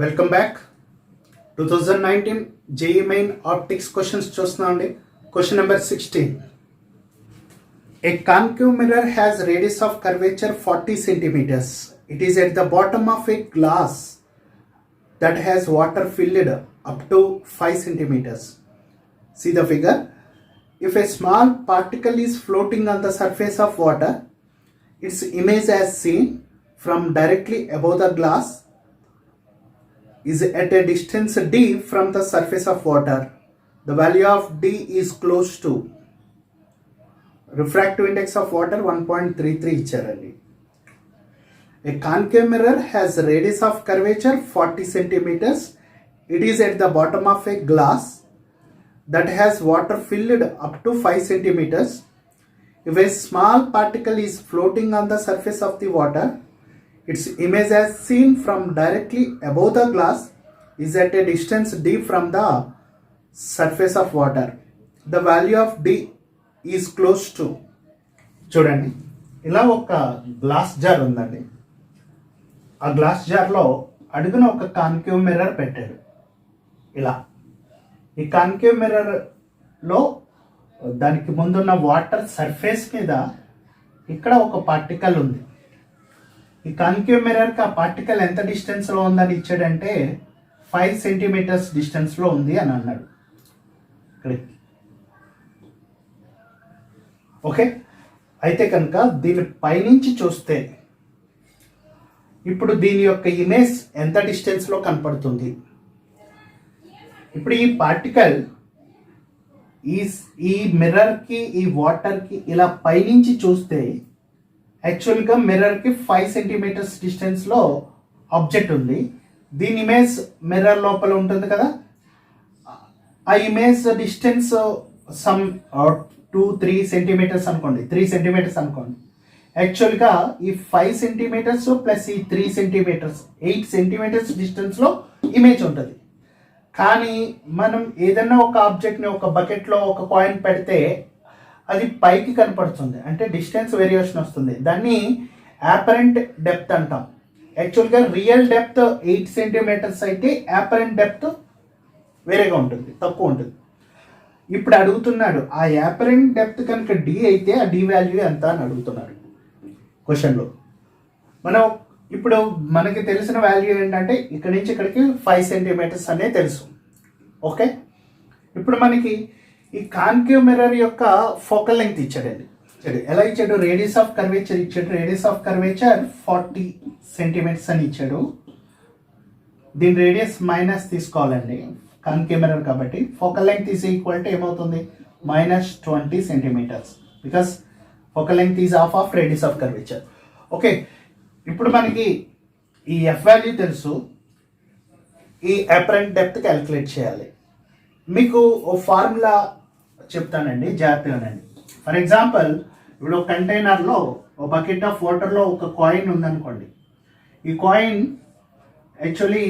Welcome back 2019 JEE Main Optics questions చూస్తున్నాం అండి. Question number 16. A concave mirror has radius of curvature 40 centimeters. It is at the bottom of a glass that has water filled up to 5 centimeters. See the figure. If a small particle is floating on the surface of water, its image as seen from directly above the glass is at a distance d from the surface of water. The value of d is close to refractive index of water 1.33 ఇచ్చారండి. A concave mirror has a radius of curvature 40 centimeters. It is at the bottom of a glass that has water filled up to 5 centimeters. If a small particle is floating on the surface of the water, its image as seen from directly above the glass is at a distance d from the surface of water. The value of d is close to. చూడండి, ఇలా ఒక glass jar ఉందండి. ఆ glass జార్లో అడుగున ఒక concave mirror పెట్టారు. ఇలా ఈ కాన్కేవ్ మిర్రర్లో దానికి ముందున్న వాటర్ సర్ఫేస్ మీద ఇక్కడ ఒక పార్టికల్ ఉంది. ఈ కాన్కేవ్ మిర్రర్కి ఆ పార్టికల్ ఎంత డిస్టెన్స్లో ఉందని ఇచ్చాడంటే 5 సెంటీమీటర్స్ డిస్టెన్స్లో ఉంది అని అన్నాడు. ఓకే, అయితే కనుక దీని పైనుంచి చూస్తే ఇప్పుడు దీని యొక్క ఇమేజ్ ఎంత డిస్టెన్స్లో కనపడుతుంది. ఇప్పుడు ఈ పార్టికల్ ఈ మిర్రర్కి ఈ వాటర్కి ఇలా పైనుంచి చూస్తే యాక్చువల్గా మిర్రర్కి 5 సెంటీమీటర్స్ డిస్టెన్స్లో ఆబ్జెక్ట్ ఉంది. దీని ఇమేజ్ మిర్రర్ లోపల ఉంటుంది కదా, ఆ ఇమేజ్ డిస్టెన్స్ సమ్ 2-3 సెంటీమీటర్స్ అనుకోండి, 3 సెంటీమీటర్స్ అనుకోండి. యాక్చువల్గా ఈ 5 సెంటీమీటర్స్ ప్లస్ ఈ 3 సెంటీమీటర్స్ 8 సెంటీమీటర్స్ డిస్టెన్స్లో ఇమేజ్ ఉంటుంది. కానీ మనం ఏదైనా ఒక ఆబ్జెక్ట్ని ఒక బకెట్లో ఒక కాయిన్ పెడితే అది పైకి కనపడుతుంది, అంటే డిస్టెన్స్ వేరియేషన్ వస్తుంది. దాన్ని యాపరెంట్ డెప్త్ అంటాం. యాక్చువల్గా రియల్ డెప్త్ 8 సెంటీమీటర్స్ అయితే యాపరెంట్ డెప్త్ వేరేగా ఉంటుంది, తక్కువ ఉంటుంది. ఇప్పుడు అడుగుతున్నాడు ఆ యాపరెంట్ డెప్త్ కనుక డి అయితే ఆ డి వాల్యూ ఎంత అని అడుగుతున్నాడు క్వశ్చన్లో. మనం ఇప్పుడు మనకి తెలిసిన వాల్యూ ఏంటంటే ఇక్కడి నుంచి ఇక్కడికి 5 సెంటీమీటర్స్ అనే తెలుసు. ఓకే, ఇప్పుడు మనకి ఈ కాన్కేవ్ మిర్రర్ యొక్క ఫోకల్ లెంగ్త్ ఇచ్చాడండి. ఎలా ఇచ్చాడు? రేడియస్ ఆఫ్ కర్వేచర్ ఇచ్చాడు. రేడియస్ ఆఫ్ కర్వేచర్ 40 సెంటీమీటర్స్ అని ఇచ్చాడు. దీని రేడియస్ మైనస్ తీసుకోవాలండి కాన్కేవ్ మిర్రర్ కాబట్టి. Focal length is equal to ఏమవుతుంది? -20 centimetres, because focal length is half of radius of curvature. Okay, ఇప్పుడు మనకి ఈ ఎఫ్ వాల్యూ తెలుసు, ఈ అపరెంట్ డెప్త్ క్యాలిక్యులేట్ చేయాలి. మీకు ఓ ఫార్ములా చెప్తానండి, జాగ్రత్తగానండి. ఫర్ ఎగ్జాంపుల్, ఇప్పుడు ఒక కంటైనర్లో ఒక బకెట్ ఆఫ్ వాటర్లో ఒక కాయిన్ ఉందనుకోండి. ఈ కాయిన్ యాక్చువల్లీ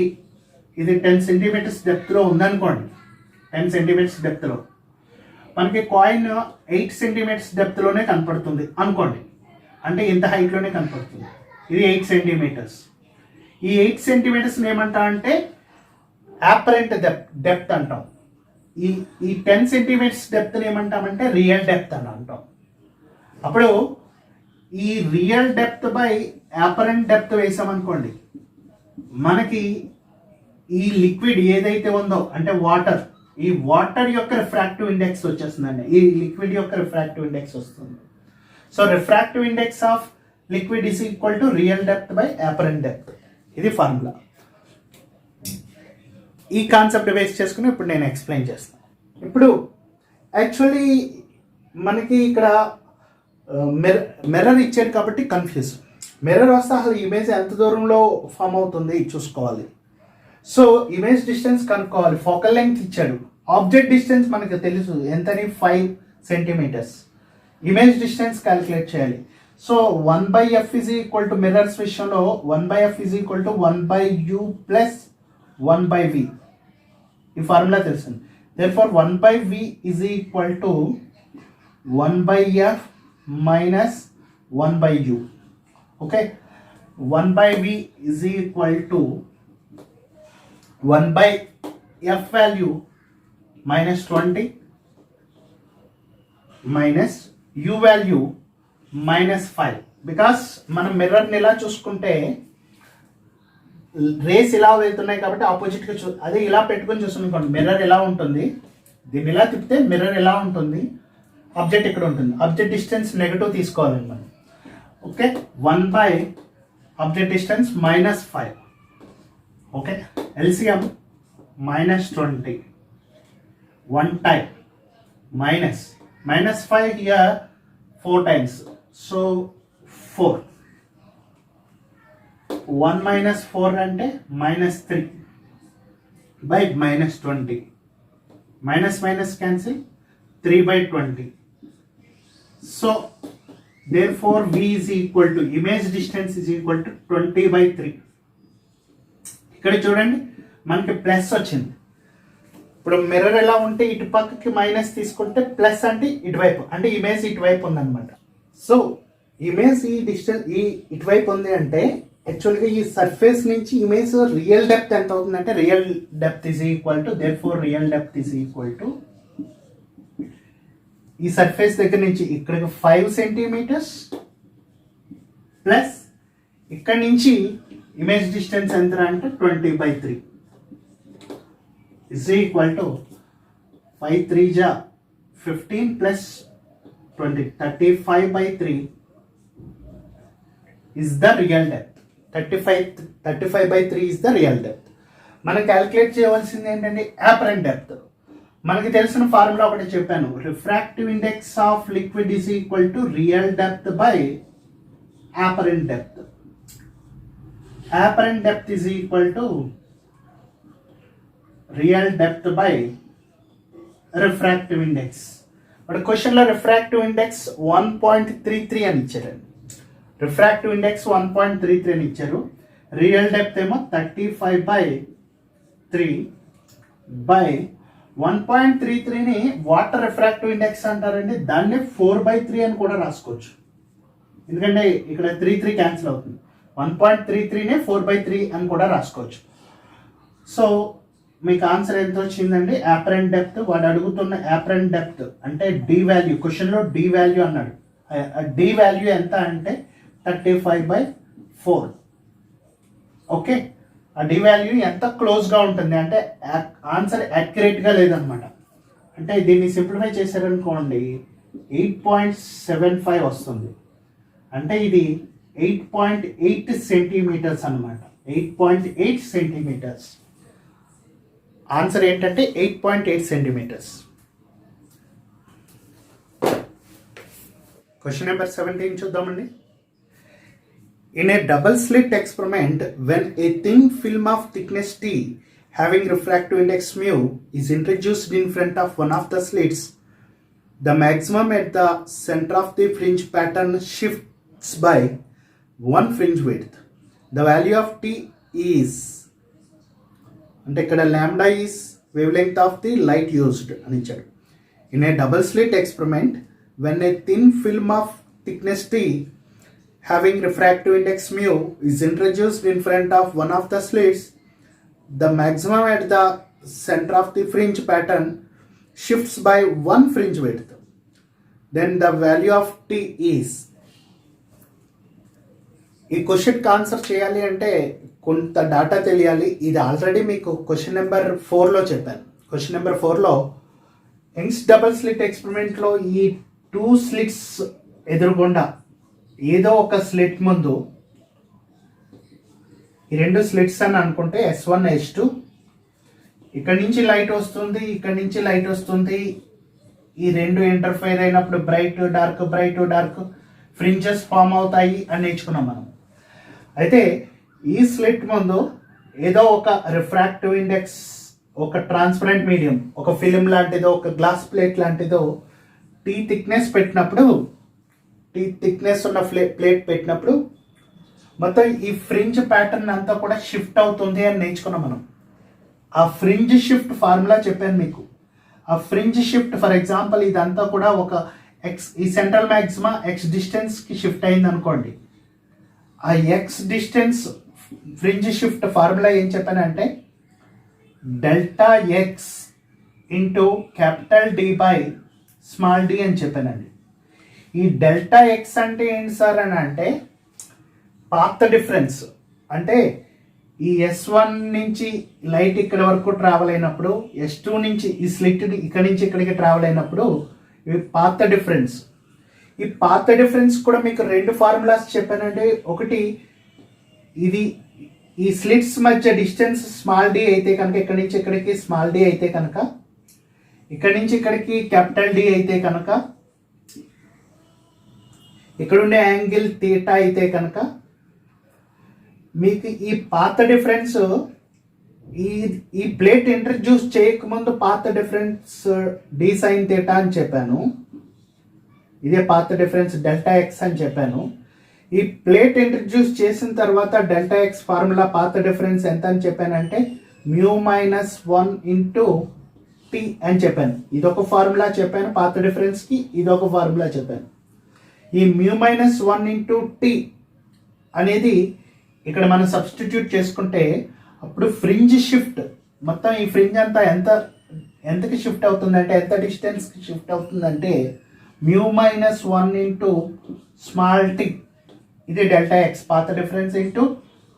ఇది 10 సెంటీమీటర్స్ డెప్త్లో ఉందనుకోండి. 10 సెంటీమీటర్స్ డెప్త్లో మనకి కాయిన్ 8 సెంటీమీటర్స్ డెప్త్లోనే కనపడుతుంది అనుకోండి, అంటే ఇంత హైట్లోనే కనపడుతుంది. ఇది 8 సెంటీమీటర్స్. ఈ 8 సెంటీమీటర్స్ని ఏమంటాం అంటే యాపరెంట్ డెప్త్ అంటాం. ఈ 10 సెంటీమీటర్స్ డెప్త్ని ఏమంటామంటే రియల్ డెప్త్ అని అంటాం. అప్పుడు ఈ real depth by apparent depth వేసామనుకోండి, మనకి ఈ లిక్విడ్ ఏదైతే ఉందో అంటే వాటర్, ఈ వాటర్ యొక్క రిఫ్రాక్టివ్ ఇండెక్స్ వచ్చేస్తుందండి. ఈ లిక్విడ్ యొక్క రిఫ్రాక్టివ్ ఇండెక్స్ వస్తుంది. So refractive index of liquid is equal to real depth by apparent depth. ఇది ఫార్ములా. ఈ కాన్సెప్ట్ బేస్ చేసుకుని ఇప్పుడు నేను ఎక్స్ప్లెయిన్ చేస్తాను. ఇప్పుడు యాక్చువల్లీ మనకి ఇక్కడ మిర్రర్ ఇచ్చాడు కాబట్టి కన్ఫ్యూజ్. మిర్రర్ వస్తే అసలు ఇమేజ్ ఎంత దూరంలో ఫామ్ అవుతుంది చూసుకోవాలి. సో ఇమేజ్ డిస్టెన్స్ కనుక్కోవాలి. ఫోకల్ లెంగ్త్ ఇచ్చాడు, ఆబ్జెక్ట్ డిస్టెన్స్ మనకు తెలుసు ఎంతని 5 సెంటీమీటర్స్. ఇమేజ్ డిస్టెన్స్ క్యాలిక్యులేట్ చేయాలి. So 1/f is equal to mirrors విషయంలో 1/f is equal to 1/u plus 1/v. ఈ ఫార్ములా తెలుస్తుంది. Therefore 1/v is equal to 1/f minus 1/u. Okay, 1/v is equal to 1/f value -20 minus u value -5. Because మనం మిర్రర్ని ఇలా చూసుకుంటే race ఇలా వెళ్తున్నాయి కాబట్టి ఆపోజిట్గా అదే ఇలా పెట్టుకొని చూస్తున్నాం. మిర్రర్ ఎలా ఉంటుంది, దీన్ని ఇలా తిప్పితే మిర్రర్ ఎలా ఉంటుంది, ఆబ్జెక్ట్ ఇక్కడ ఉంటుంది. ఆబ్జెక్ట్ డిస్టెన్స్ నెగటివ్ తీసుకోవాలండి మనం. Okay, 1 object distance -5. Okay, LCM -20 1 time -5 here 4 times, so 4. 1 - 4 అంటే -3 by -20. Minus cancel, 3/20. So therefore V is equal to image distance is equal to 20/3. ఇక్కడ చూడండి మనకి ప్లస్ వచ్చింది. ఇప్పుడు మిర్రర్ ఎలా ఉంటే ఇటు పక్కకి మైనస్ తీసుకుంటే ప్లస్ అంటే ఇటువైపు, అంటే ఇమేజ్ ఇటువైపు ఉందన్నమాట. సో ఇమేజ్ ఈ డిస్టెన్స్ ఇటువైపు ఉంది అంటే యాక్చువల్గా ఈ సర్ఫేస్ నుంచి ఇమేజ్ రియల్ డెప్త్ ఎంత అవుతుందంటే real depth is equal to real depth is equal to ఈ సర్ఫేస్ దగ్గర నుంచి ఇక్కడికి 5 సెంటీమీటర్స్ ప్లస్ ఇక్కడ నుంచి ఇమేజ్ డిస్టెన్స్ ఎంత అంటే 20/3 is equal to 5 3 ja 15 plus 20 35/3 is the real depth. 35/3 is the real depth. మనం క్యాలిక్యులేట్ చేయవలసింది ఏంటంటే అపరెంట్ డెప్త్. మనకి తెలిసిన ఫార్ములా ఒకటి చెప్పాను, refractive index of liquid is equal to real depth by apparent depth. Apparent depth is equal to real depth by refractive index. But క్వశ్చన్లో refractive index 1.33 అని ఇచ్చారండి. రిఫ్రాక్టివ్ ఇండెక్స్ 1.33 అని ఇచ్చారు. రియల్ డెప్త్ ఏమో 35/3 బై 1.33ని వాటర్ రిఫ్రాక్టివ్ ఇండెక్స్ అంటారండి. దాన్ని 4/3 అని కూడా రాసుకోవచ్చు, ఎందుకంటే ఇక్కడ 3 క్యాన్సిల్ అవుతుంది. 1.33నే 4/3 అని కూడా రాసుకోవచ్చు. సో మీకు ఆన్సర్ ఎంత వచ్చిందండి? Apparent depth. వాడు అడుగుతున్న అపరెంట్ డెప్త్ అంటే డి వాల్యూ, క్వశ్చన్లో డి వాల్యూ అన్నాడు. డి వాల్యూ ఎంత అంటే 35/4. ఓకే, ఆ డి వాల్యూ ఎంత క్లోజ్గా ఉంటుంది అంటే ఆన్సర్ యాక్యురేట్గా లేదనమాట. అంటే దీన్ని సింప్లిఫై చేశారనుకోండి 8.75 వస్తుంది. అంటే ఇది 8.8 సెంటీమీటర్స్ అనమాట. 8.8 సెంటీమీటర్స్. ఆన్సర్ ఏంటంటే 8.8 సెంటీమీటర్స్. క్వశ్చన్ నెంబర్ 17 చూద్దామండి. In a double slit experiment, when a thin film of thickness T having refractive index mu is introduced in front of one of the slits, the maximum at the center of the fringe pattern shifts by 1 fringe width. The value of T is, అంటే ఇక్కడ lambda is wavelength of the light used అని ఇచ్చాడు. In a double slit experiment, when a thin film of thickness T having refractive index mu is introduced in front of one of the slits, the maximum at the center of the fringe pattern shifts by 1 fringe width. Then the value of T is. ఈ క్వశ్చన్కి answer చేయాలి అంటే కొంత data తెలియాలి. ఇది already మీకు question number 4లో చెప్పాను. క్వశ్చన్ నెంబర్ 4లో యంగ్స్ డబుల్ స్లిట్ ఎక్స్పెరిమెంట్లో ఈ 2 స్లిట్స్ ఎదురుగుండా ఏదో ఒక స్లిట్ ముందు, ఈ 2 స్లిట్స్ అని అనుకుంటే S1 S2, ఇక్కడ నుంచి లైట్ వస్తుంది, ఇక్కడ నుంచి లైట్ వస్తుంది. ఈ 2 ఇంటర్ఫైర్ అయినప్పుడు బ్రైట్ డార్క్ ఫ్రింజెస్ ఫామ్ అవుతాయి అని నేర్చుకున్నాం మనం. అయితే ఈ స్లిట్ ముందు ఏదో ఒక రిఫ్రాక్టివ్ ఇండెక్స్, ఒక ట్రాన్స్పరెంట్ మీడియం, ఒక ఫిలిం లాంటిదో, ఒక గ్లాస్ ప్లేట్ లాంటిదో టీ థిక్నెస్ ఉన్న ప్లేట్ పెట్టినప్పుడు మొత్తం ఈ ఫ్రింజ్ ప్యాటర్న్ అంతా కూడా షిఫ్ట్ అవుతుంది అని నేర్చుకున్నాం మనం. ఆ ఫ్రింజ్ షిఫ్ట్ ఫార్ములా చెప్పాను మీకు. ఆ ఫ్రింజ్ షిఫ్ట్ ఫర్ ఎగ్జాంపుల్ ఇదంతా కూడా ఒక ఎక్స్, ఈ సెంట్రల్ మ్యాక్సిమా ఎక్స్ డిస్టెన్స్కి షిఫ్ట్ అయింది అనుకోండి. ఆ x distance fringe shift formula ఏం చెప్పానంటే delta x into capital D by small d అని చెప్పానండి. ఈ డెల్టా ఎక్స్ అంటే ఏంటి సార్ అని అంటే పాత్ డిఫరెన్స్. అంటే ఈ S1 నుంచి లైట్ ఇక్కడ వరకు ట్రావెల్ అయినప్పుడు, S2 నుంచి ఈ స్లిట్ ఇక్కడ నుంచి ఇక్కడికి ట్రావెల్ అయినప్పుడు ఇవి పాత్ డిఫరెన్స్. ఈ పాత్ డిఫరెన్స్ కూడా మీకు రెండు ఫార్ములాస్ చెప్పానండి. ఒకటి ఇది ఈ స్లిట్స్ మధ్య డిస్టెన్స్ స్మాల్ డి అయితే కనుక, ఇక్కడి నుంచి ఇక్కడికి స్మాల్ డి అయితే కనుక, ఇక్కడి నుంచి ఇక్కడికి క్యాపిటల్ డి అయితే కనుక, ఇక్కడ ఉండే యాంగిల్ థీటా అయితే కనుక, మీకు ఈ పాత్ డిఫరెన్స్ ఈ ప్లేట్ ఇంట్రడ్యూస్ చేయకముందు path difference d sine theta అని చెప్పాను. ఇదే పాత్ డిఫరెన్స్ డెల్టా ఎక్స్ అని చెప్పాను. ఈ ప్లేట్ ఇంట్రడ్యూస్ చేసిన తర్వాత delta X formula path difference ఎంత అని చెప్పానంటే μ-1 ఇంటూ టీ అని చెప్పాను. ఇదొక ఫార్ములా చెప్పాను పాత్ డిఫరెన్స్కి, ఇదొక ఫార్ములా చెప్పాను. ఈ μ-1 ఇంటూ టీ అనేది ఇక్కడ మనం సబ్స్టిట్యూట్ చేసుకుంటే అప్పుడు ఫ్రింజ్ షిఫ్ట్, మొత్తం ఈ ఫ్రింజ్ అంతా ఎంతకి షిఫ్ట్ అవుతుందంటే, ఎంత డిస్టెన్స్కి షిఫ్ట్ అవుతుందంటే μ-1 ఇంటూ స్మాల్ టీ, ఇది delta x path difference into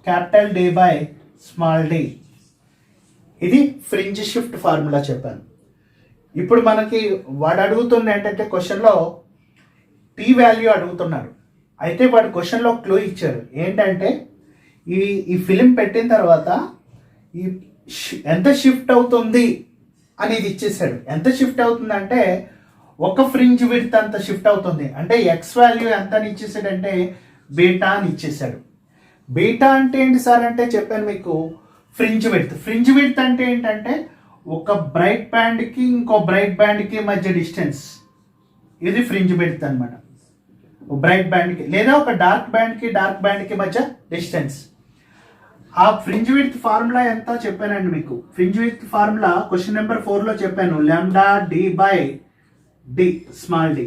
capital D by small d, ఇది ఫ్రింజ్ షిఫ్ట్ ఫార్ములా చెప్పాను. ఇప్పుడు మనకి వాడు అడుగుతుంది ఏంటంటే క్వశ్చన్లో టీ వాల్యూ అడుగుతున్నారు. అయితే వాడు క్వశ్చన్లో క్లూ ఇచ్చారు ఏంటంటే ఈ ఫిలిం పెట్టిన తర్వాత ఈ ఎంత షిఫ్ట్ అవుతుంది అనేది ఇచ్చేసాడు. ఎంత షిఫ్ట్ అవుతుందంటే ఒక ఫ్రింజ్ విడ్త్ అంత షిఫ్ట్ అవుతుంది. అంటే ఎక్స్ వాల్యూ ఎంత అని ఇచ్చేసాడంటే బీటా అని ఇచ్చేసాడు. బీటా అంటే ఏంటి సార్ అంటే చెప్పాను మీకు ఫ్రింజ్ విడ్త్. ఫ్రింజ్ విడ్త్ అంటే ఏంటంటే ఒక బ్రైట్ బ్యాండ్కి ఇంకో బ్రైట్ బ్యాండ్కి మధ్య డిస్టెన్స్, ఇది ఫ్రింజ్ విడ్త్ అనమాట. బ్రైట్ బ్యాండ్కి లేదా ఒక డార్క్ బ్యాండ్కి మధ్య డిస్టెన్స్. ఆ ఫ్రింజ్ విడ్త్ ఫార్ములా ఎంత చెప్పానండి మీకు. Fringe width formula question number 4లో చెప్పాను, lambda d by d small d.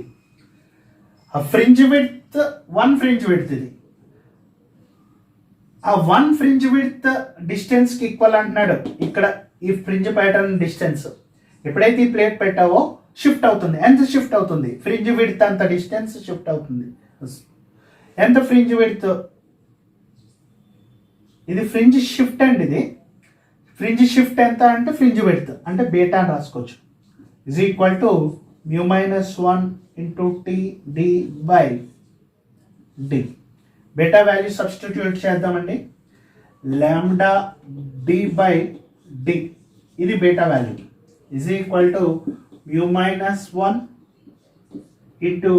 ఆ ఫ్రింజ్ విడ్త్ 1 ఫ్రింజ్ విడ్త్, ఇది ఆ 1 ఫ్రింజ్ విడ్త్ డిస్టెన్స్కి ఈక్వల్ అంటున్నాడు. ఇక్కడ ఈ ఫ్రింజ్ ప్యాటర్న్ డిస్టెన్స్ ఎప్పుడైతే ఈ ప్లేట్ పెట్టావో షిఫ్ట్ అవుతుంది. ఎంత షిఫ్ట్ అవుతుంది? ఫ్రింజ్ విడ్త్ అంత డిస్టెన్స్ షిఫ్ట్ అవుతుంది. ఎంత ఫ్రింజ్ విడ్త్? ఇది ఫ్రింజ్ షిఫ్ట్ అండి. ఇది ఫ్రింజ్ షిఫ్ట్ ఎంత అంటే ఫ్రింజ్ విడ్త్ అంటే బీటా అని రాసుకోవచ్చు. Is equal to μ-1 into t d by d. Beta value substitute చేద్దామండి. లాంబ్డా డి బై డి, ఇది beta value, is equal to μ-1 into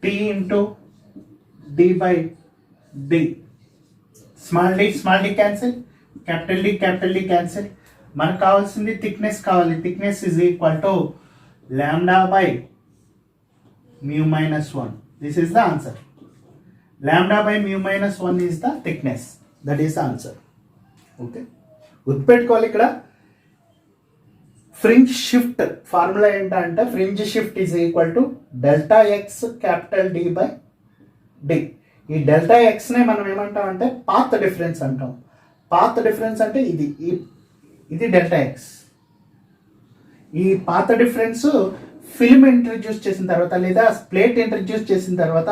t into d by d. Small d cancel, capital d cancel. మనకు కావాల్సింది thickness కావాలి. Thickness is equal to lambda by μ-1. This is the answer. Lambda by μ-1 is the thickness, that is the answer. Okay, గుర్తుపెట్టుకోవాలి. ఇక్కడ fringe shift formula ఏంటంటే fringe shift is equal to delta x capital D by D. ఈ delta ఎక్స్నే మనం ఏమంటాం అంటే path difference అంటాం. Path difference అంటే ఇది డెల్టా ఎక్స్. ఈ పాత్ డిఫరెన్స్ ఫిల్మ్ ఇంట్రడ్యూస్ చేసిన తర్వాత లేదా ప్లేట్ ఇంట్రడ్యూస్ చేసిన తర్వాత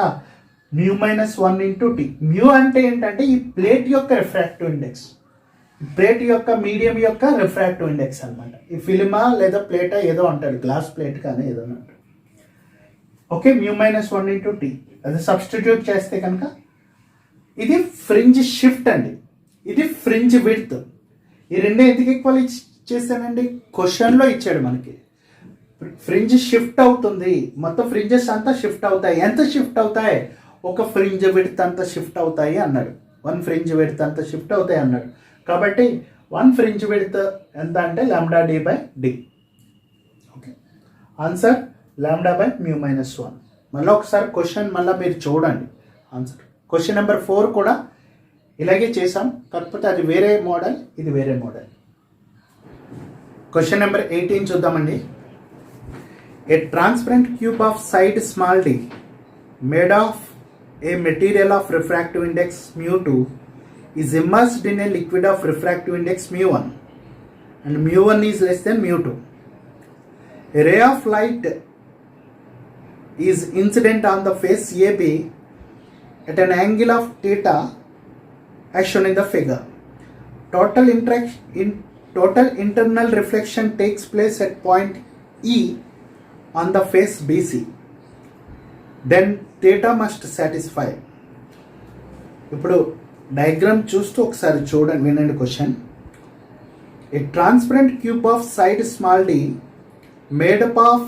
μ-1 ఇంటూ టీ. మ్యూ అంటే ఏంటంటే ఈ ప్లేట్ యొక్క రిఫ్రాక్టివ్ ఇండెక్స్, ప్లేట్ యొక్క మీడియం యొక్క రిఫ్రాక్టివ్ ఇండెక్స్ అనమాట. ఈ ఫిల్మా లేదా ప్లేటా ఏదో అంటాడు, గ్లాస్ ప్లేట్ కానీ ఏదో అంటాడు. ఓకే, μ-1 ఇంటూ టీ అది సబ్స్టిట్యూట్ చేస్తే కనుక ఇది ఫ్రింజ్ షిఫ్ట్ అండి, ఇది ఫ్రింజ్ విడ్త్. ఈ రెండు ఎందుకు ఈక్వల్ చేశానండి? క్వశ్చన్లో ఇచ్చాడు మనకి ఫ్రింజ్ షిఫ్ట్ అవుతుంది, మొత్తం ఫ్రింజెస్ అంతా షిఫ్ట్ అవుతాయి. ఎంత షిఫ్ట్ అవుతాయి? ఒక ఫ్రింజ్ విడ్త్ అంతా షిఫ్ట్ అవుతాయి అన్నాడు. 1 ఫ్రింజ్ విడ్త్ అంతా షిఫ్ట్ అవుతాయి అన్నాడు. కాబట్టి 1 ఫ్రింజ్ విడ్త్ ఎంత అంటే lambda d by d. Okay, answer lambda by μ-1. మళ్ళీ ఒకసారి క్వశ్చన్ మళ్ళీ మీరు చూడండి ఆన్సర్. క్వశ్చన్ నెంబర్ 4 కూడా ఇలాగే చేసాం, కాకపోతే అది వేరే మోడల్, ఇది వేరే మోడల్. క్వశ్చన్ నెంబర్ 18 చూద్దామండి. ఏ transparent cube of side small d made of a material of refractive index μ2 is immersed in a liquid of refractive index μ1. and mu1 is less than mu2. A ray of light is incident on the face AB at an angle of theta as shown in the figure. Total internal reflection takes place at point E on the face BC. Then theta must satisfy. ఇప్పుడు diagram చూస్తూ ఒకసారి చూడండి, వినండి question. A transparent cube of side small d made up of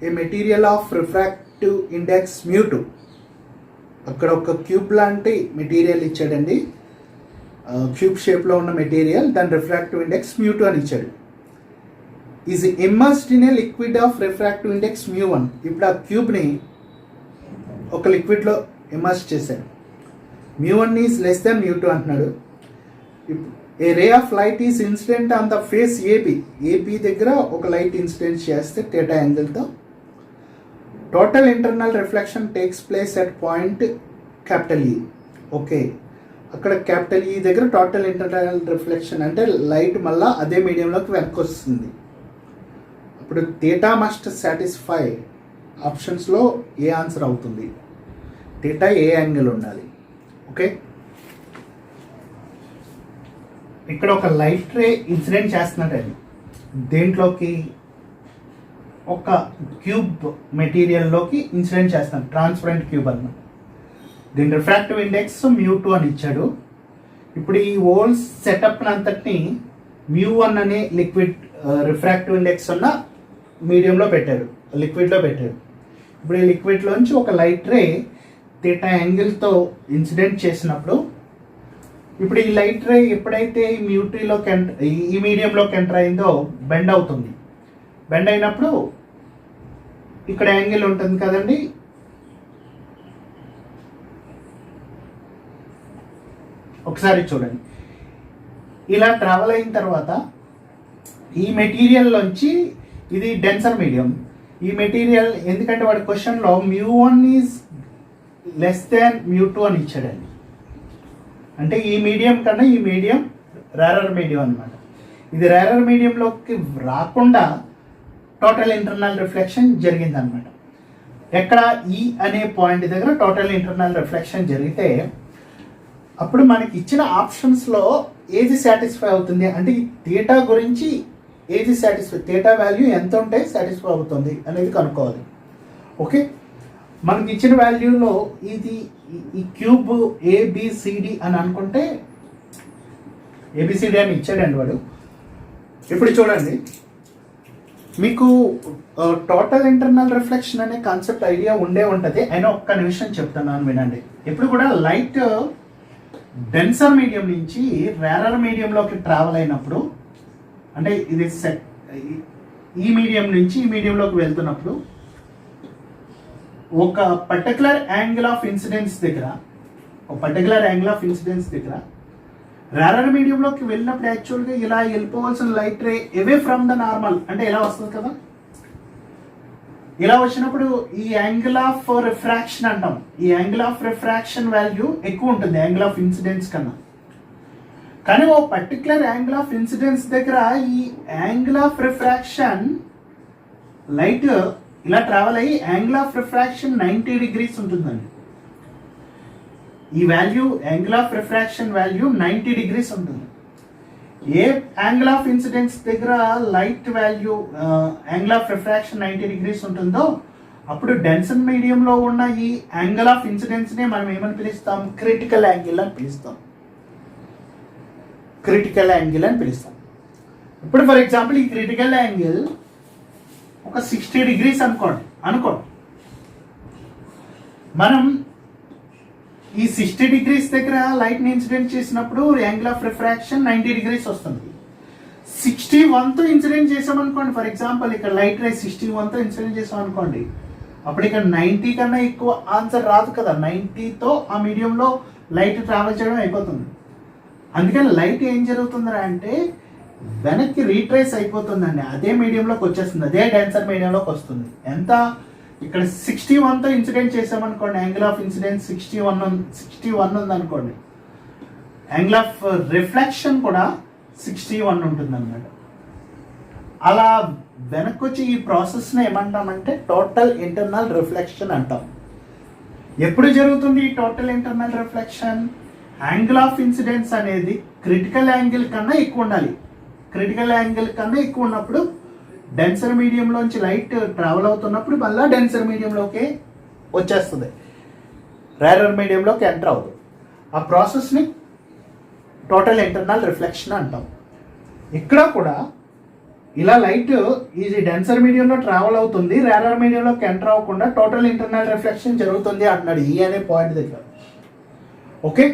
a material of refractive index mu2. అక్కడ ఒక cube లాంటి material ఇచ్చాడండి, cube షేప్లో ఉన్న మెటీరియల్, దాని రిఫ్రాక్టివ్ ఇండెక్స్ mu2 అని ఇచ్చాడు. Is immersed in a liquid of refractive index mu1. ఇప్పుడు ఆ క్యూబ్ని ఒక లిక్విడ్లో ఇమర్స్ చేశాడు. mu1 is less than mu2 అంటున్నాడు. A ray of light is incident on the face AB దగ్గర ఒక లైట్ ఇన్సిడెంట్ చేస్తే థీటా యాంగిల్తో. Total internal reflection takes place at point capital E. Okay, అక్కడ క్యాపిటల్ ఈ దగ్గర total internal reflection అంటే light మళ్ళీ అదే మీడియంలోకి వెనక్కి వస్తుంది. ఇప్పుడు థీటా మస్ట్ సాటిస్ఫై. ఆప్షన్స్లో ఏ ఆన్సర్ అవుతుంది? థీటా ఏ యాంగిల్ ఉండాలి. ఓకే, ఇక్కడ ఒక లైట్ రే ఇన్సిడెంట్ చేస్తున్నట్టు దేంట్లోకి, ఒక క్యూబ్ మెటీరియల్లోకి ఇన్సిడెంట్ చేస్తాను, ట్రాన్స్పరెంట్ క్యూబ్ అన్నమాట. దీని రిఫ్రాక్టివ్ ఇండెక్స్ mu2 అని ఇచ్చాడు. ఇప్పుడు ఈ హోల్ సెటప్ అంతటిని mu1 అనే లిక్విడ్ రిఫ్రాక్టివ్ ఇండెక్స్ ఉన్న మీడియంలో పెట్టాడు, లిక్విడ్లో పెట్టాడు. ఇప్పుడు ఈ లిక్విడ్లోంచి ఒక లైట్ రే థీటా యాంగిల్తో ఇన్సిడెంట్ చేసినప్పుడు, ఇప్పుడు ఈ లైట్ రే ఎప్పుడైతే ఈ mu2లోకి ఈ మీడియంలోకి ఎంటర్ అయిందో బెండ్ అవుతుంది. బెండ్ అయినప్పుడు ఇక్కడ యాంగిల్ ఉంటుంది కదండి, ఒకసారి చూడండి. ఇలా ట్రావెల్ అయిన తర్వాత ఈ మెటీరియల్లోంచి, ఇది డెన్సర్ మీడియం, ఈ మెటీరియల్ ఎందుకంటే వాడి క్వశ్చన్లో mu1 is less than mu2 అని ఇచ్చాడండి. అంటే ఈ మీడియం కన్నా ఈ మీడియం రేరర్ మీడియం అనమాట. ఇది రేరర్ మీడియంలోకి రాకుండా టోటల్ ఇంటర్నల్ రిఫ్లెక్షన్ జరిగిందనమాట. ఎక్కడ ఈ అనే పాయింట్ దగ్గర టోటల్ ఇంటర్నల్ రిఫ్లెక్షన్ జరిగితే అప్పుడు మనకి ఇచ్చిన ఆప్షన్స్లో ఏది సాటిస్ఫై అవుతుంది అంటే ఈ థీటా గురించి ఏది సాటిస్ఫై, థీటా వాల్యూ ఎంత ఉంటే సాటిస్ఫై అవుతుంది అనేది కనుక్కోవాలి. ఓకే, మనకి ఇచ్చిన వాల్యూలో ఇది ఈ క్యూబ్ ఏబిసిడి అని అనుకుంటే, ఏబిసిడి అని ఇచ్చాడండి వాడు. ఇప్పుడు చూడండి, మీకు టోటల్ ఇంటర్నల్ రిఫ్లెక్షన్ అనే కాన్సెప్ట్ ఐడియా ఉండే ఉంటుంది. అయినా ఒక్క నిమిషం చెప్తున్నాను వినండి. ఇప్పుడు కూడా లైట్ డెన్సర్ మీడియం నుంచి రేరర్ మీడియంలోకి ట్రావెల్ అయినప్పుడు, అంటే ఇది ఈ మీడియం నుంచి ఈ మీడియంలోకి వెళ్తున్నప్పుడు ఒక పర్టికులర్ యాంగిల్ ఆఫ్ ఇన్సిడెన్స్ దగ్గర రేరర్ మీడియంలోకి వెళ్ళినప్పుడు యాక్చువల్గా ఇలా వెళ్ళిపోవాల్సిన light ray away from the normal అంటే ఇలా వస్తుంది కదా. ఇలా వచ్చినప్పుడు ఈ యాంగిల్ ఆఫ్ రిఫ్రాక్షన్ అంటాం. ఈ యాంగిల్ ఆఫ్ రిఫ్రాక్షన్ వాల్యూ ఎక్కువ ఉంటుంది యాంగిల్ ఆఫ్ ఇన్సిడెన్స్ కన్నా. కానీ ఓ పర్టికులర్ యాంగిల్ ఆఫ్ ఇన్సిడెన్స్ దగ్గర ఈ యాంగిల్ ఆఫ్ రిఫ్రాక్షన్ లైట్ ఇలా ట్రావెల్ అయ్యి యాంగిల్ ఆఫ్ రిఫ్రాక్షన్ 90 degrees ఉంటుందండి. ఈ value angle of refraction value 90 degrees ఉంటుంది. ఏ యాంగిల్ ఆఫ్ ఇన్సిడెన్స్ దగ్గర light value angle of refraction 90 degrees ఉంటుందో అప్పుడు డెన్సర్ మీడియంలో ఉన్న ఈ యాంగిల్ ఆఫ్ ఇన్సిడెన్స్నే మనం ఏమని పిలుస్తాం? క్రిటికల్ యాంగిల్ అని పిలుస్తాం. ఇప్పుడు ఫర్ ఎగ్జాంపుల్ ఈ క్రిటికల్ యాంగిల్ ఒక 60 degrees అనుకోండి. మనం ఈ 60 degrees దగ్గర లైట్ని ఇన్సిడెంట్ చేసినప్పుడు యాంగిల్ ఆఫ్ రిఫ్రాక్షన్ 90 degrees వస్తుంది. 61తో ఇన్సిడెంట్ చేసామనుకోండి, ఫర్ ఎగ్జాంపుల్ ఇక్కడ లైట్ రే 61తో ఇన్సిడెంట్ చేసామనుకోండి, అప్పుడు ఇక్కడ 90 కన్నా ఎక్కువ ఆన్సర్ రాదు కదా. 90తో ఆ మీడియంలో లైట్ ట్రావెల్ చేయడం అయిపోతుంది. అందుకని లైట్ ఏం జరుగుతుందా అంటే వెనక్కి రీట్రేస్ అయిపోతుందండి, అదే మీడియంలోకి వచ్చేస్తుంది, అదే డెన్సర్ మీడియంలోకి వస్తుంది. ఎంత ఇక్కడ 61తో ఇన్సిడెంట్ చేసామనుకోండి, యాంగిల్ ఆఫ్ ఇన్సిడెన్స్ 61 ఉంది అనుకోండి, యాంగిల్ ఆఫ్ రిఫ్లెక్షన్ కూడా 61 ఉంటుంది అన్నమాట. అలా వెనక్కి వచ్చి ఈ ప్రాసెస్ని ఏమంటామంటే టోటల్ ఇంటర్నల్ రిఫ్లెక్షన్ అంటాం. ఎప్పుడు జరుగుతుంది ఈ total internal reflection? Angle of incidence అనేది క్రిటికల్ యాంగిల్ కన్నా ఎక్కువ ఉండాలి. క్రిటికల్ యాంగిల్ కన్నా ఎక్కువ ఉన్నప్పుడు డెన్సర్ మీడియంలోంచి లైట్ ట్రావెల్ అవుతున్నప్పుడు మళ్ళీ డెన్సర్ మీడియంలోకి వచ్చేస్తుంది, రేరర్ మీడియంలోకి ఎంటర్ అవుతుంది. ఆ ప్రాసెస్ని టోటల్ ఇంటర్నల్ రిఫ్లెక్షన్ అంటాం. ఇక్కడ కూడా ఇలా లైట్ ఇది డెన్సర్ మీడియంలో ట్రావెల్ అవుతుంది, రేరర్ మీడియంలోకి ఎంటర్ అవ్వకుండా టోటల్ ఇంటర్నల్ రిఫ్లెక్షన్ జరుగుతుంది అంటున్నాడు ఈ అనే పాయింట్ దగ్గర. ఓకే,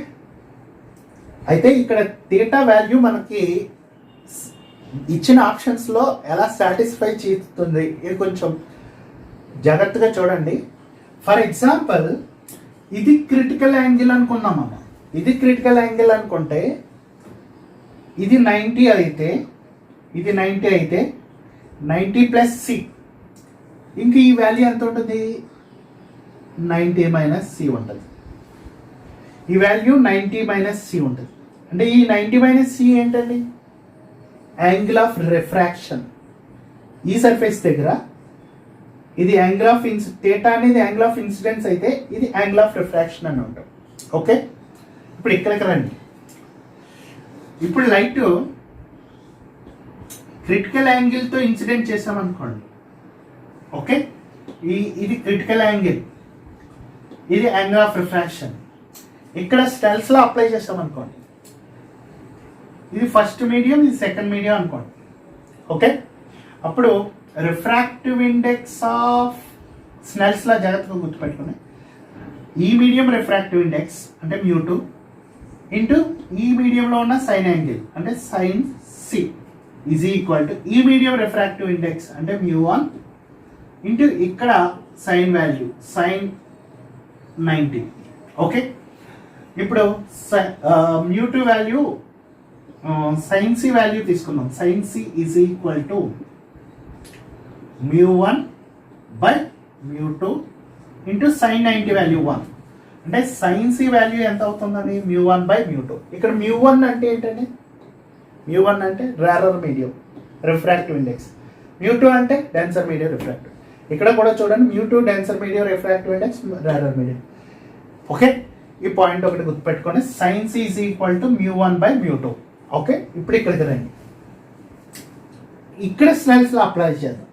అయితే ఇక్కడ థీటా వాల్యూ మనకి ఇచ్చిన ఆప్షన్స్లో ఎలా సాటిస్ఫై చేస్తుంది ఇది కొంచెం జాగ్రత్తగా చూడండి. ఫర్ ఎగ్జాంపుల్ ఇది క్రిటికల్ యాంగిల్ అనుకున్నామమ్మ. ఇది క్రిటికల్ యాంగిల్ అనుకుంటే ఇది 90 అయితే, ఇది 90 అయితే 90 ప్లస్ సి, ఇంక ఈ వాల్యూ ఎంత ఉంటుంది? 90 మైనస్ సి ఉంటుంది. ఈ వాల్యూ 90 మైనస్ సి ఉంటుంది. అంటే ఈ 90 మైనస్ సి ఏంటండి? Angle of refraction. ఈ సర్ఫేస్ దగ్గర ఇది యాంగిల్ ఆఫ్ థీటా అనేది యాంగిల్ ఆఫ్ ఇన్సిడెన్స్ అయితే ఇది యాంగిల్ ఆఫ్ రిఫ్రాక్షన్ అని ఉంటాం. ఓకే, ఇప్పుడు ఇక్కడికి రండి. ఇప్పుడు లైట్ క్రిటికల్ యాంగిల్తో ఇన్సిడెంట్ చేసామనుకోండి. ఓకే, ఇది క్రిటికల్ యాంగిల్, ఇది యాంగిల్ ఆఫ్ రిఫ్రాక్షన్. ఇక్కడ స్టెల్స్లో అప్లై చేసామనుకోండి, ఇది ఫస్ట్ మీడియం, ఇది సెకండ్ మీడియం అనుకోండి. ఓకే, అప్పుడు రిఫ్రాక్టివ్ ఇండెక్స్ ఆఫ్ స్నెల్స్లా జాగ్రత్తగా గుర్తుపెట్టుకుని, ఈ మీడియం రిఫ్రాక్టివ్ ఇండెక్స్ అంటే μ2 ఇంటూ ఈ మీడియంలో ఉన్న సైన్ యాంగిల్ అంటే sine C is equal to ఈ మీడియం రిఫ్రాక్టివ్ ఇండెక్స్ అంటే μ1 ఇంటూ ఇక్కడ సైన్ వాల్యూ సైన్ 90. ఓకే, ఇప్పుడు μ2 వాల్యూ సైన్ సి వాల్యూ తీసుకుందాం. Sine C is equal to μ1 by μ2 into sine 90 value 1. అంటే సైన్ సి వాల్యూ ఎంత అవుతుందని μ1 by μ2. ఇక్కడ μ1 అంటే ఏంటండి? μ1 అంటే రేరర్ మీడియం రిఫ్రాక్టివ్ ఇండెక్స్, μ2 అంటే డెన్సర్ మీడియం రిఫ్రాక్టివ్. ఇక్కడ కూడా చూడండి μ2 denser medium refractive index rarer medium. Okay, ఈ పాయింట్ ఒకటి గుర్తుపెట్టుకొని sine C is equal to μ1 by μ2. Okay, ఇప్పుడు ఇక్కడికి రండి. ఇక్కడ స్నెల్స్లో అప్లై చేద్దాం.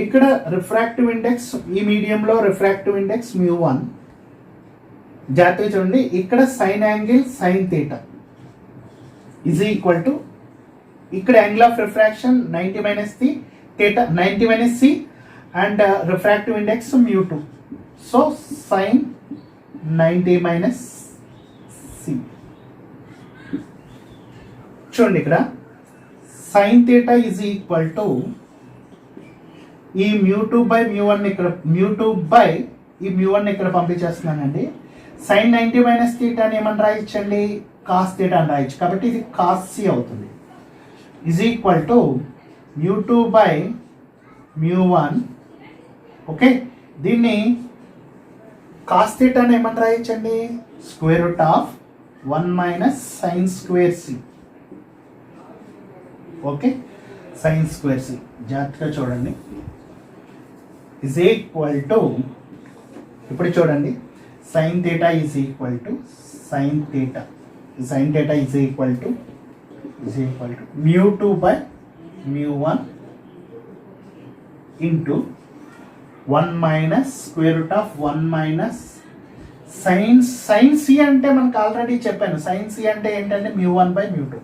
ఇక్కడ రిఫ్రాక్టివ్ ఇండెక్స్ ఈ మీడియంలో రిఫ్రాక్టివ్ ఇండెక్స్ μ1. జాగ్రత్తగా చూడండి, ఇక్కడ sine angle sine theta is equal to ఇక్కడ angle of refraction 90 minus c theta 90 minus c and refractive index μ2. So sine 90 minus c. చూడండి ఇక్కడ sine theta is equal to ఈ μ2 by μ1 ఇక్కడ μ2 బై ఈ μ1 ఇక్కడ పంపించేస్తున్నానండి. సైన్ 90 మైనస్ థీటాని ఏమని రాయించండి? Cos theta అని రాయచ్చు. కాబట్టి ఇది కాస్ సి అవుతుంది. Is equal to μ2 by μ1. Okay, దీన్ని కాస్ థీటాని ఏమని రాయించండి? Square root of 1 minus sine square c. Okay, sine square c జాగ్రత్తగా చూడండి ఈజ్ ఈక్వల్ టు, ఇప్పుడు చూడండి sine theta is equal to sine theta is equal to μ2 by μ1 into 1 minus square root of 1 minus sine c అంటే మనకు already చెప్పాను. Sign c అంటే ఏంటంటే μ1 by μ2.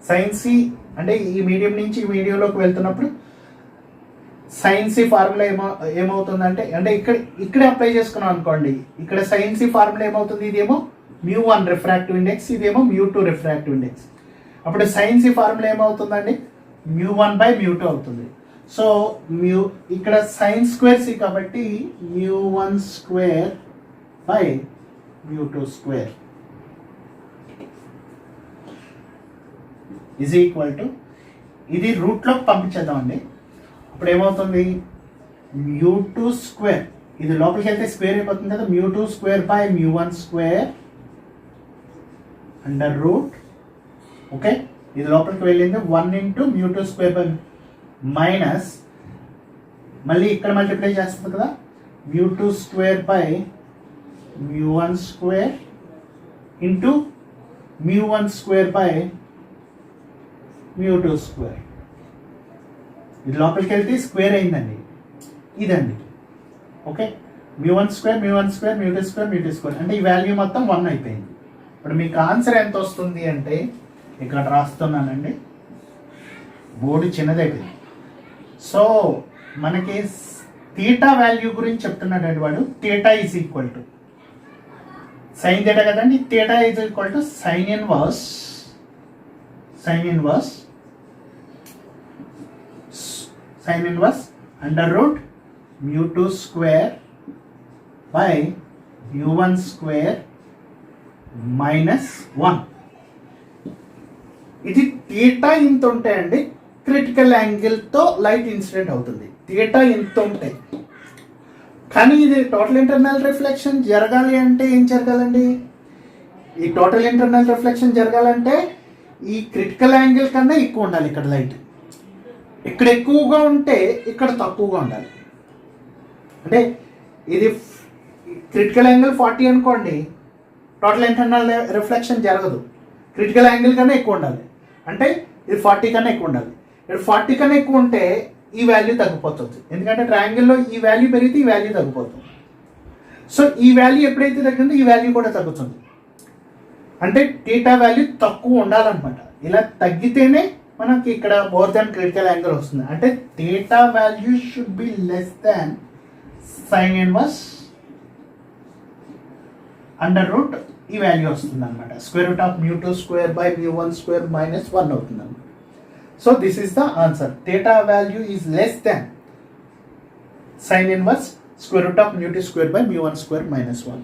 Sign c అంటే ఈ మీడియం నుంచి ఈ మీడియంలోకి వెళ్తున్నప్పుడు సైన్ సి ఫార్ములా ఏమవుతుందంటే అంటే ఇక్కడే అప్లై చేసుకున్నాం అనుకోండి. ఇక్కడ సైన్ సి ఫార్ములా ఏమవుతుంది? ఇదేమో μ1 రిఫ్రాక్టివ్ ఇండెక్స్, ఇదేమో μ2 రిఫ్రాక్టివ్ ఇండెక్స్. అప్పుడు సైన్ సి ఫార్ములా ఏమవుతుందండి? μ1 బై μ2 అవుతుంది. సో ఇక్కడ సైన్ స్క్వేర్ సి కాబట్టి μ1 square by μ2 square is equal to, ఇది రూట్లోకి పంపించేద్దామండి. అప్పుడు ఏమవుతుంది? μ2 స్క్వేర్, ఇది లోపలికి వెళ్తే స్క్వేర్ అయిపోతుంది కదా, μ2 square by μ1 square under root. Okay, ఇది లోపలికి వెళ్ళింది 1 ఇంటూ μ2 స్క్వేర్ బై మైనస్ మళ్ళీ ఇక్కడ మల్టిప్లై చేస్తుంది కదా μ2 square by μ1 square into μ1 square by μ2 square. ఇది లోపలికి వెళ్తే స్క్వేర్ అయిందండి, ఇదండి. Okay, μ1 square μ1 square μ2 square μ2 square అంటే ఈ వాల్యూ మొత్తం 1 అయిపోయింది. ఇప్పుడు మీకు ఆన్సర్ ఎంత వస్తుంది అంటే ఇక్కడ రాస్తున్నానండి, బోర్డు చిన్నదైపోయింది. సో మనకి థీటా వాల్యూ గురించి చెప్తున్నాడు వాడు. Theta is equal to sine theta కదండి. Theta is equal to sine inverse under root μ2 square by μ1 square minus 1. ఇది థీటా ఇంత ఉంటాయండి, క్రిటికల్ యాంగిల్తో లైట్ ఇన్సిడెంట్ అవుతుంది. థీటా ఇంత ఉంటాయి, కానీ ఇది టోటల్ ఇంటర్నల్ రిఫ్లెక్షన్ జరగాలి అంటే ఏం జరగాలండి? ఈ టోటల్ ఇంటర్నల్ రిఫ్లెక్షన్ జరగాలంటే ఈ క్రిటికల్ యాంగిల్ కన్నా ఎక్కువ ఉండాలి ఇక్కడ లైట్. ఇక్కడ ఎక్కువగా ఉంటే ఇక్కడ తక్కువగా ఉండాలి. అంటే ఇది క్రిటికల్ యాంగిల్ 40 అనుకోండి, టోటల్ ఇంటర్నల్ రిఫ్లెక్షన్ జరగదు. క్రిటికల్ యాంగిల్ కన్నా ఎక్కువ ఉండాలి, అంటే ఇది 40 కన్నా ఎక్కువ ఉండాలి. ఇక్కడ 40 కన్నా ఎక్కువ ఉంటే ఈ వాల్యూ తగ్గిపోతుంది, ఎందుకంటే ట్రయాంగిల్లో ఈ వాల్యూ పెరిగితే ఈ వాల్యూ తగ్గిపోతుంది. సో ఈ వాల్యూ ఎప్పుడైతే తగ్గిందో ఈ వాల్యూ కూడా తగ్గుతుంది. అంటే థీటా వాల్యూ తక్కువ ఉండాలన్నమాట. ఇలా తగ్గితేనే మనకి ఇక్కడ మోర్ దాన్ క్రిటికల్ యాంగిల్ వస్తుంది. అంటే theta value should be less than sine inverse under root ఈ వాల్యూ వస్తుంది అనమాట. Square root of μ2 square by μ1 square minus 1 అవుతుంది అనమాట. So this is the answer. Theta value is less than sine inverse square root of μ2 square by μ1 square minus 1.